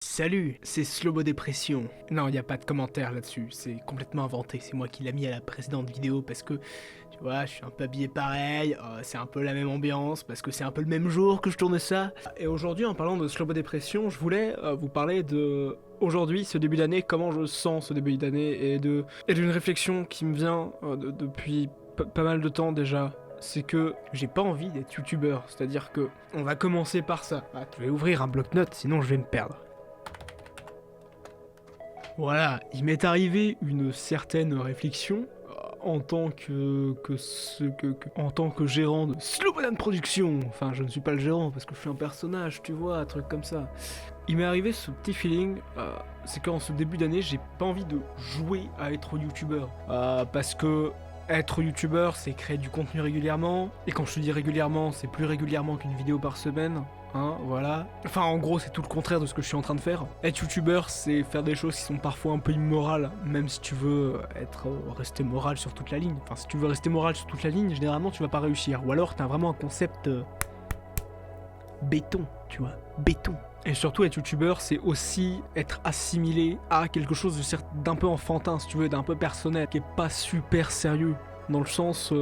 Salut, c'est Slobo Dépression. Non, il n'y a pas de commentaire là-dessus, c'est complètement inventé, c'est moi qui l'ai mis à la précédente vidéo parce que, tu vois, je suis un peu habillé pareil, c'est un peu la même ambiance, parce que c'est un peu le même jour que je tourne ça. Et aujourd'hui, en parlant de Slobo Dépression, je voulais vous parler de, aujourd'hui, ce début d'année, comment je sens ce début d'année, et d'une réflexion qui me vient depuis pas mal de temps déjà. C'est que j'ai pas envie d'être youtubeur, c'est-à-dire que on va commencer par ça. Ah, je vais ouvrir un bloc-notes, sinon je vais me perdre. Voilà, il m'est arrivé une certaine réflexion en tant en tant que gérant de Slow Banana Production. Enfin, je ne suis pas le gérant parce que je suis un personnage, tu vois, un truc comme ça. Il m'est arrivé ce petit feeling, c'est qu'en ce début d'année, j'ai pas envie de jouer à être youtubeur. Parce que être youtubeur, c'est créer du contenu régulièrement. Et quand je te dis régulièrement, c'est plus régulièrement qu'une vidéo par semaine. Hein, voilà. Enfin, en gros, c'est tout le contraire de ce que je suis en train de faire. Être youtubeur, c'est faire des choses qui sont parfois un peu immorales, même si tu veux rester moral sur toute la ligne. Enfin, si tu veux rester moral sur toute la ligne, généralement, tu vas pas réussir. Ou alors, t'as vraiment un concept béton, tu vois, béton. Et surtout, être youtubeur, c'est aussi être assimilé à quelque chose d'un peu enfantin, si tu veux, d'un peu personnel, qui est pas super sérieux. Dans le sens,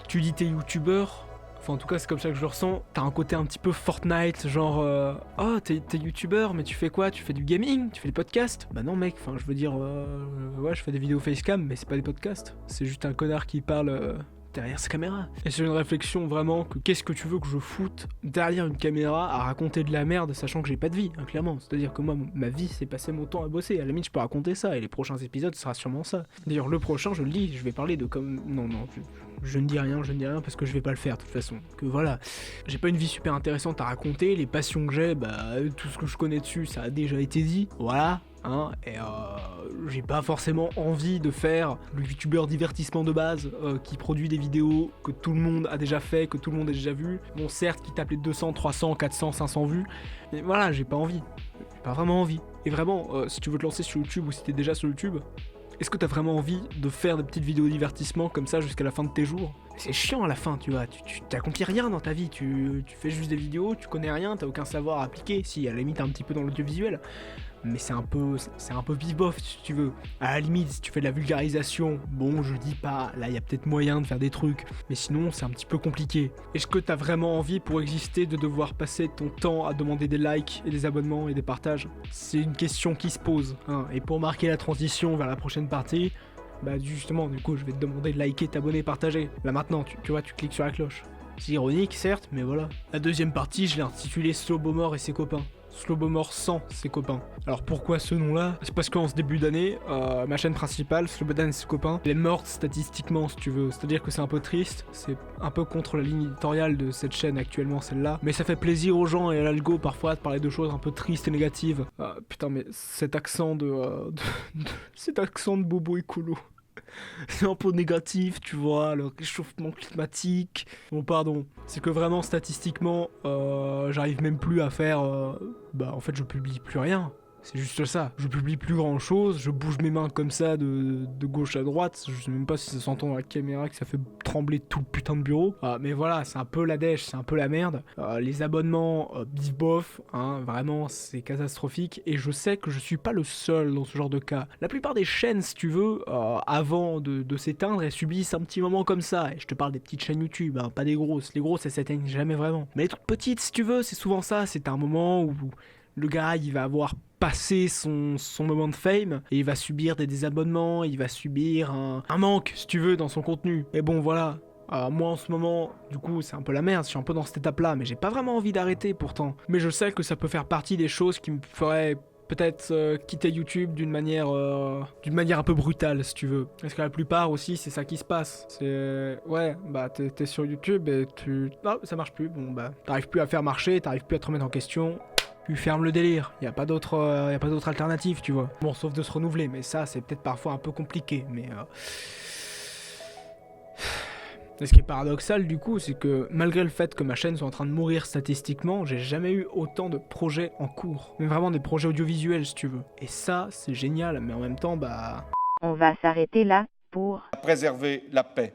tu dis t'es youtubeur. Enfin, en tout cas, c'est comme ça que je le ressens. T'as un côté un petit peu Fortnite, genre oh, t'es youtubeur, mais tu fais quoi? Tu fais du gaming? Tu fais des podcasts? Bah non, mec, enfin, je veux dire, ouais, je fais des vidéos facecam, mais c'est pas des podcasts. C'est juste un connard qui parle derrière sa caméra. Et c'est une réflexion vraiment que qu'est-ce que tu veux que je foute derrière une caméra à raconter de la merde, sachant que j'ai pas de vie, hein, clairement. C'est-à-dire que moi, ma vie, c'est passer mon temps à bosser. À la limite, je peux raconter ça, et les prochains épisodes, ce sera sûrement ça. D'ailleurs, le prochain, je le dis, je vais parler de comme... Non, je ne dis rien, parce que je vais pas le faire de toute façon. Que voilà, j'ai pas une vie super intéressante à raconter, les passions que j'ai, bah tout ce que je connais dessus, ça a déjà été dit, voilà. Hein, et j'ai pas forcément envie de faire le youtubeur divertissement de base qui produit des vidéos que tout le monde a déjà fait, que tout le monde a déjà vu. Bon, certes, qui tape les 200, 300, 400, 500 vues, mais voilà, j'ai pas envie. J'ai pas vraiment envie. Et vraiment, si tu veux te lancer sur YouTube ou si t'es déjà sur YouTube, est-ce que t'as vraiment envie de faire des petites vidéos divertissement comme ça jusqu'à la fin de tes jours? C'est chiant à la fin, tu vois, tu t'accomplis rien dans ta vie, tu fais juste des vidéos, tu connais rien, t'as aucun savoir à appliquer, si à la limite un petit peu dans l'audiovisuel, mais c'est un peu bif-bof si tu veux. À la limite, si tu fais de la vulgarisation, bon, je dis pas, là il y a peut-être moyen de faire des trucs, mais sinon c'est un petit peu compliqué. Est-ce que t'as vraiment envie pour exister de devoir passer ton temps à demander des likes et des abonnements et des partages? C'est une question qui se pose, hein. Et pour marquer la transition vers la prochaine partie, bah justement, du coup, je vais te demander de liker, t'abonner, partager. Là maintenant, tu vois, tu cliques sur la cloche. C'est ironique, certes, mais voilà. La deuxième partie, je l'ai intitulée Slowbomore et ses copains. Slowbomore sans ses copains. Alors pourquoi ce nom-là? C'est parce qu'en ce début d'année, ma chaîne principale, Slowbomore et ses copains, elle est morte statistiquement, si tu veux. C'est-à-dire que c'est un peu triste, c'est un peu contre la ligne éditoriale de cette chaîne actuellement, celle-là. Mais ça fait plaisir aux gens et à l'algo parfois de parler de choses un peu tristes et négatives. Putain, mais cet accent cet accent de bobo écolo. C'est un peu négatif, tu vois, le réchauffement climatique. Bon, pardon, c'est que vraiment statistiquement, j'arrive même plus à faire. En fait, je publie plus rien. C'est juste ça. Je publie plus grand chose, je bouge mes mains comme ça de gauche à droite. Je sais même pas si ça s'entend dans la caméra que ça fait trembler tout le putain de bureau. Mais voilà, c'est un peu la dèche, c'est un peu la merde. Les abonnements, bif bof, hein, vraiment c'est catastrophique. Et je sais que je suis pas le seul dans ce genre de cas. La plupart des chaînes, si tu veux, avant de s'éteindre, elles subissent un petit moment comme ça. Et je te parle des petites chaînes YouTube, hein, pas des grosses. Les grosses, elles s'éteignent jamais vraiment. Mais les toutes petites, si tu veux, c'est souvent ça. C'est un moment où le gars, il va avoir passé son moment de fame et il va subir des désabonnements, il va subir un manque, si tu veux, dans son contenu. Mais bon, voilà. Moi, en ce moment, du coup, c'est un peu la merde. Je suis un peu dans cette étape-là, mais j'ai pas vraiment envie d'arrêter pourtant. Mais je sais que ça peut faire partie des choses qui me feraient peut-être quitter YouTube d'une manière un peu brutale, si tu veux. Parce que la plupart aussi, c'est ça qui se passe. C'est ouais, bah t'es sur YouTube et non, ça marche plus. Bon bah, t'arrives plus à faire marcher, t'arrives plus à te remettre en question. Tu fermes le délire, y a pas d'autre alternative, tu vois. Bon, sauf de se renouveler, mais ça, c'est peut-être parfois un peu compliqué, mais Et ce qui est paradoxal du coup, c'est que malgré le fait que ma chaîne soit en train de mourir statistiquement, j'ai jamais eu autant de projets en cours. Mais vraiment des projets audiovisuels si tu veux. Et ça, c'est génial, mais en même temps, bah... On va s'arrêter là pour préserver la paix.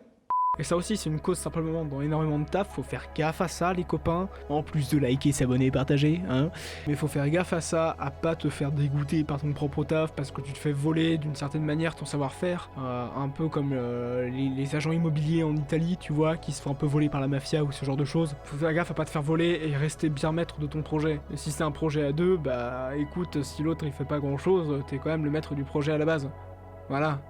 Et ça aussi, c'est une cause simplement dans énormément de taf. Faut faire gaffe à ça, les copains. En plus de liker, s'abonner, partager, hein. Mais faut faire gaffe à ça, à pas te faire dégoûter par ton propre taf parce que tu te fais voler d'une certaine manière ton savoir-faire. Un peu comme les agents immobiliers en Italie, tu vois, qui se font un peu voler par la mafia ou ce genre de choses. Faut faire gaffe à pas te faire voler et rester bien maître de ton projet. Et si c'est un projet à deux, bah écoute, si l'autre il fait pas grand chose, t'es quand même le maître du projet à la base. Voilà.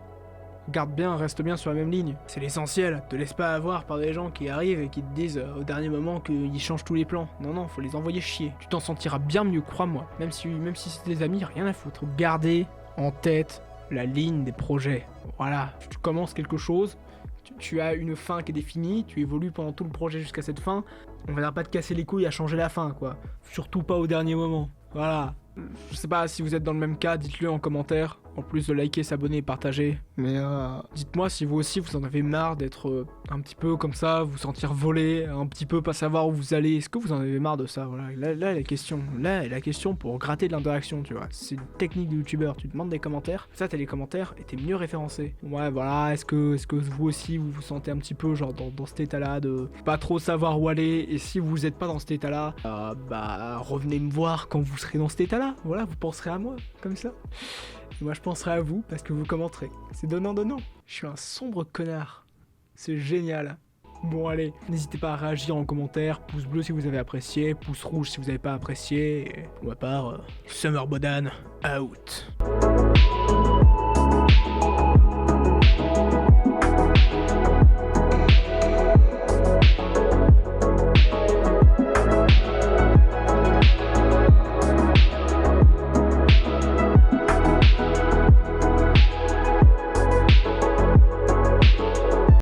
Garde bien, reste bien sur la même ligne. C'est l'essentiel. Te laisse pas avoir par des gens qui arrivent et qui te disent au dernier moment qu'ils changent tous les plans. Non, faut les envoyer chier. Tu t'en sentiras bien mieux, crois-moi. Même si c'est des amis, rien à foutre. Faut garder en tête la ligne des projets. Voilà. Tu commences quelque chose, tu as une fin qui est définie, tu évolues pendant tout le projet jusqu'à cette fin. On va pas te casser les couilles à changer la fin, quoi. Surtout pas au dernier moment. Voilà. Je sais pas si vous êtes dans le même cas, dites-le en commentaire. En plus de liker, s'abonner et partager. Mais dites-moi si vous aussi vous en avez marre d'être un petit peu comme ça, vous sentir volé, un petit peu pas savoir où vous allez. Est-ce que vous en avez marre de ça? Voilà, là la question. Là est la question pour gratter de l'interaction, tu vois. C'est une technique de youtubeur. Tu demandes des commentaires, ça t'as les commentaires et t'es mieux référencé. Ouais, voilà. Est-ce que vous aussi vous vous sentez un petit peu genre dans cet état-là de pas trop savoir où aller? Et si vous êtes pas dans cet état-là, bah revenez me voir quand vous serez dans cet état-là. Voilà, vous penserez à moi comme ça. Et moi je penserai à vous parce que vous commenterez. C'est donnant-donnant. Je suis un sombre connard. C'est génial. Bon allez, n'hésitez pas à réagir en commentaire. Pouce bleu si vous avez apprécié, pouce rouge si vous n'avez pas apprécié. Et pour ma part, Summer Bodan, out.